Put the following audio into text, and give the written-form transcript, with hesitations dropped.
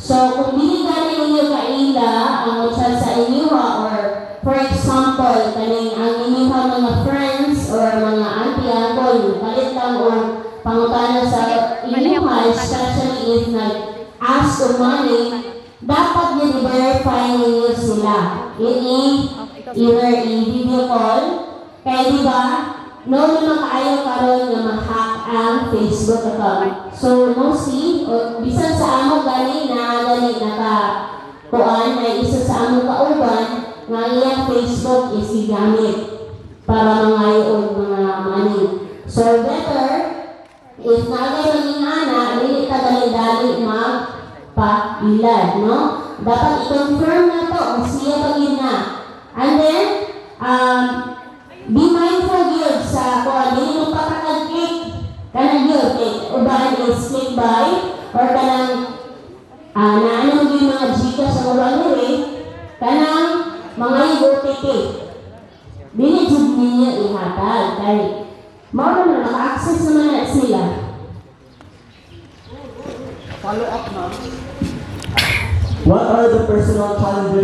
So, kung dili gani ninyo kaila ang usa sa inyo or for example, kaning ang inyong mga friends or mga auntie, uncle, kalit lang o pangutana sa inyong, especially if nag-ask of money, dapat nyo i-verify ninyo sila. Either i-video call, kaya diba, no naman kaayo karon nga ma-hack ang Facebook account. So, mostly, bisan sa amo gani naka kuan ay isa sa among kauban nga iyang Facebook is gigamit para mangayon mga money. So, better, if nagay maging ana, dili ka dali-dali magpa-ilad, no? Dapat i-confirm na to, kung siya pagin na. And then, be mindful yun sa kung hindi mo patakag-click, kanang yun, uban is click buy, or kanang naanong yung mga Gcash sa ulang kanang mga OTP. Binidjud ninyo ihatag, kaya mawala na naka-access naman na sila. Follow up na. What are the personal challenges